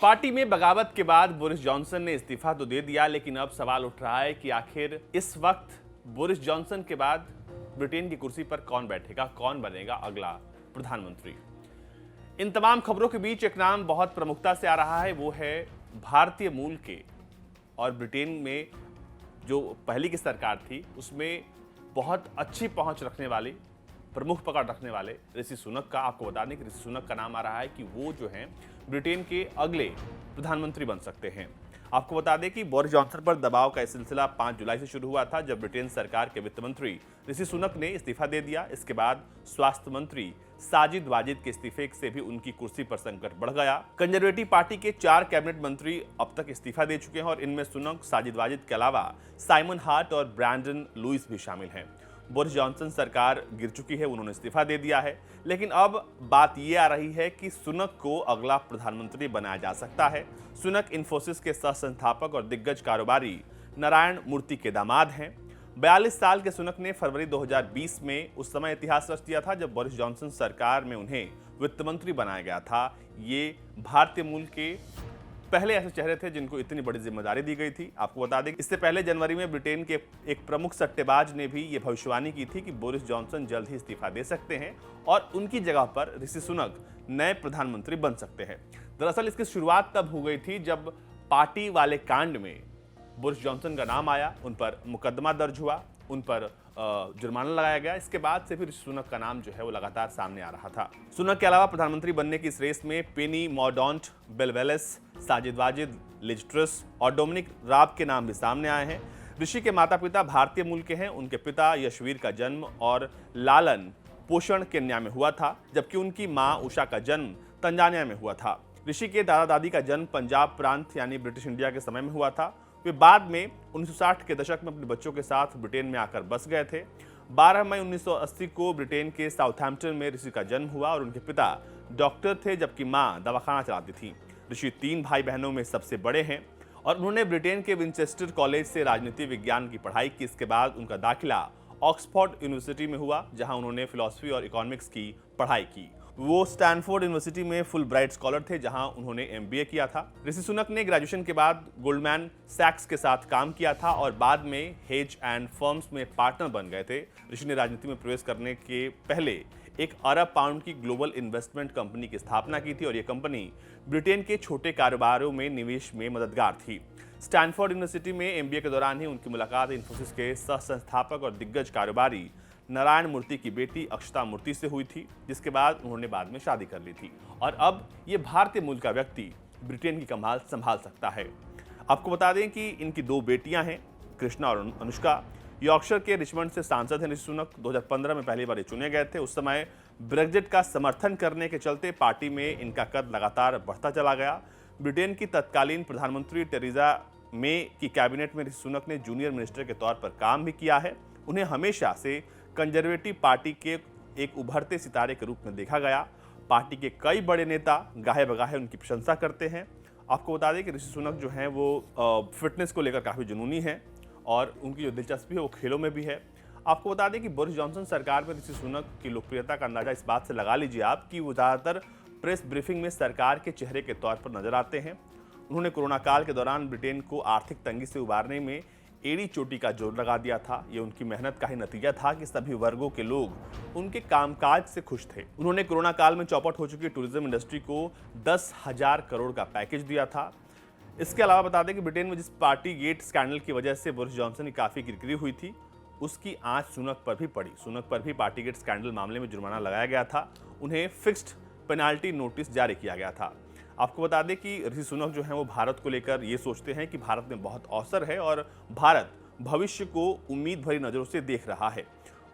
Party में बगावत के बाद बोरिस जॉनसन ने इस्तीफा तो दे दिया, लेकिन अब सवाल उठ रहा है कि आखिर इस वक्त बोरिस जॉनसन के बाद ब्रिटेन की कुर्सी पर कौन बैठेगा, कौन बनेगा अगला प्रधानमंत्री। इन तमाम खबरों के बीच एक नाम बहुत प्रमुखता से आ रहा है, वो है भारतीय मूल के और ब्रिटेन में जो पहले की सरकार थी उसमें बहुत अच्छी पहुंच रखने वाली, प्रमुख पकड़ रखने वाले ऋषि सुनक का। आपको बता दें कि ऋषि सुनक का नाम आ रहा है कि वो जो हैं ब्रिटेन के अगले प्रधानमंत्री बन सकते हैं। आपको बता दें कि बोरिस जॉनसन पर दबाव का सिलसिला 5 जुलाई से शुरू हुआ था, जब ब्रिटेन सरकार के वित्त मंत्री ऋषि सुनक ने इस्तीफा दे दिया। इसके बाद स्वास्थ्य मंत्री साजिद वाजिद के इस्तीफे से भी उनकी कुर्सी पर संकट बढ़ गया। कंजर्वेटिव पार्टी के 4 कैबिनेट मंत्री अब तक इस्तीफा दे चुके हैं और इनमें सुनक, साजिद वाजिद के अलावा साइमन हार्ट और ब्रैंडन लुइस भी शामिल हैं। बोरिस जॉनसन सरकार गिर चुकी है, उन्होंने इस्तीफा दे दिया है, लेकिन अब बात यह आ रही है कि सुनक को अगला प्रधानमंत्री बनाया जा सकता है। सुनक इन्फोसिस के सह संस्थापक और दिग्गज कारोबारी नारायण मूर्ति के दामाद हैं। 42 साल के सुनक ने फरवरी 2020 में उस समय इतिहास रच दिया था जब बोरिस जॉनसन सरकार में उन्हें वित्त मंत्री बनाया गया था। ये भारतीय मूल के पहले ऐसे चेहरे थे जिनको इतनी बड़ी जिम्मेदारी दी गई थी। आपको बता दें इससे पहले जनवरी में ब्रिटेन के एक प्रमुख सट्टेबाज ने भी ये भविष्यवाणी की थी कि बोरिस जॉनसन जल्द ही इस्तीफा दे सकते हैं और उनकी जगह पर ऋषि सुनक नए प्रधानमंत्री बन सकते हैं। दरअसल इसकी शुरुआत तब हो गई थी जब पार्टी वाले कांड में बोरिस जॉनसन का नाम आया, उन पर मुकदमा दर्ज हुआ, उन पर जुर्माना लगाया गया। इसके बाद से फिर सुनक का नाम जो है वो लगातार सामने आ रहा था। सुनक के अलावा प्रधानमंत्री बनने की इस रेस में पेनी मॉर्डॉन्ट, बेलवेलेस, साजिद वाजिद, लिज ट्रस और डोमिनिक राब के नाम भी सामने आए हैं। ऋषि के माता पिता भारतीय मूल के हैं। उनके पिता यशवीर का जन्म और लालन पोषण केन्या में हुआ था, जबकि उनकी मां उषा का जन्म तंजानिया में हुआ था। ऋषि के दादा दादी का जन्म पंजाब प्रांत यानी ब्रिटिश इंडिया के समय में हुआ था। वे बाद में 1960 के दशक में अपने बच्चों के साथ ब्रिटेन में आकर बस गए थे। 12 मई 1980 को ब्रिटेन के साउथहैम्पटन में ऋषि का जन्म हुआ और उनके पिता डॉक्टर थे, जबकि मां दवाखाना चलाती थी। ऋषि 3 भाई बहनों में सबसे बड़े हैं और उन्होंने ब्रिटेन के विंचेस्टर कॉलेज से राजनीति विज्ञान की पढ़ाई की। इसके बाद उनका दाखिला ऑक्सफोर्ड यूनिवर्सिटी में हुआ, जहां उन्होंने फिलॉसफी और इकोनॉमिक्स की पढ़ाई की। वो स्टैनफोर्ड यूनिवर्सिटी में फुल ब्राइट स्कॉलर थे, जहां उन्होंने एमबीए किया था। ऋषि सुनक ने ग्रेजुएशन के बाद गोल्डमैन सैक्स के साथ काम किया था और बाद में हेज एंड फर्म्स में पार्टनर बन गए थे। ऋषि ने राजनीति में प्रवेश करने के पहले 1 अरब पाउंड की ग्लोबल इन्वेस्टमेंट कंपनी की स्थापना की थी और यह कंपनी ब्रिटेन के छोटे कारोबारों में निवेश में मददगार थी। स्टैनफोर्ड यूनिवर्सिटी में एमबीए के दौरान ही उनकी मुलाकात इन्फोसिस के सह संस्थापक और दिग्गज कारोबारी नारायण मूर्ति की बेटी अक्षता मूर्ति से हुई थी, जिसके बाद उन्होंने बाद में शादी कर ली थी और अब ये भारतीय मूल का व्यक्ति ब्रिटेन की कमान संभाल सकता है। आपको बता दें कि इनकी 2 बेटियां हैं, कृष्णा और अनुष्का। यॉर्कशायर के रिचमंड से सांसद हैं ऋषि सुनक। 2015 में पहली बार चुने गए थे। उस समय ब्रेक्जिट का समर्थन करने के चलते पार्टी में इनका कद लगातार बढ़ता चला गया। ब्रिटेन की तत्कालीन प्रधानमंत्री टेरेसा मे की कैबिनेट में ऋषि सुनक ने जूनियर मिनिस्टर के तौर पर काम भी किया है। उन्हें हमेशा से कंजर्वेटिव पार्टी के एक उभरते सितारे के रूप में देखा गया। पार्टी के कई बड़े नेता गाहे बगाहे उनकी प्रशंसा करते हैं। आपको बता दें कि ऋषि सुनक जो हैं वो फिटनेस को लेकर काफ़ी जुनूनी हैं और उनकी जो दिलचस्पी है वो खेलों में भी है। आपको बता दें कि बोरिस जॉनसन सरकार में ऋषि सुनक की लोकप्रियता का अंदाजा इस बात से लगा लीजिए आप कि वो ज़्यादातर प्रेस ब्रीफिंग में सरकार के चेहरे के तौर पर नजर आते हैं। उन्होंने कोरोना काल के दौरान ब्रिटेन को आर्थिक तंगी से उबारने में एड़ी चोटी का जोर लगा दिया था। ये उनकी मेहनत का ही नतीजा था कि सभी वर्गों के लोग उनके कामकाज से खुश थे। उन्होंने कोरोना काल में चौपट हो चुकी टूरिज्म इंडस्ट्री को 10,000 करोड़ का पैकेज दिया था। इसके अलावा बता दें कि ब्रिटेन में जिस पार्टी गेट स्कैंडल की वजह से बोरिस जॉनसन की काफ़ी किरकिरी हुई थी, उसकी आंच सुनक पर भी पड़ी। सुनक पर भी पार्टी गेट स्कैंडल मामले में जुर्माना लगाया गया था। उन्हें फिक्स्ड पेनाल्टी नोटिस जारी किया गया था। आपको बता दें कि ऋषि सुनक जो हैं वो भारत को लेकर ये सोचते हैं कि भारत में बहुत अवसर है और भारत भविष्य को उम्मीद भरी नज़रों से देख रहा है।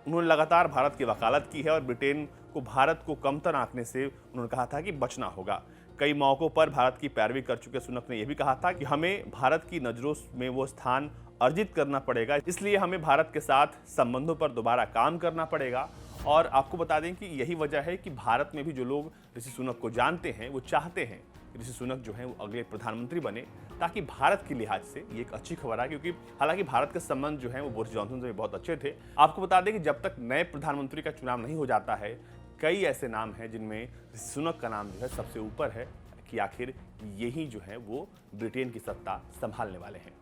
उन्होंने लगातार भारत की वकालत की है और ब्रिटेन को भारत को कमतर आंकने से उन्होंने कहा था कि बचना होगा। कई मौक़ों पर भारत की पैरवी कर चुके सुनक ने यह भी कहा था कि हमें भारत की नज़रों में वो स्थान अर्जित करना पड़ेगा, इसलिए हमें भारत के साथ संबंधों पर दोबारा काम करना पड़ेगा। और आपको बता दें कि यही वजह है कि भारत में भी जो लोग ऋषि सुनक को जानते हैं वो चाहते हैं कि ऋषि सुनक जो है वो अगले प्रधानमंत्री बने, ताकि भारत के लिहाज से ये एक अच्छी खबर है, क्योंकि हालांकि भारत के संबंध जो हैं वो बोरिस जॉनसन से बहुत अच्छे थे। आपको बता दें कि जब तक नए प्रधानमंत्री का चुनाव नहीं हो जाता है, कई ऐसे नाम हैं जिनमें सुनक का नाम जो है सबसे ऊपर है। कि आखिर यही जो है वो ब्रिटेन की सत्ता संभालने वाले हैं।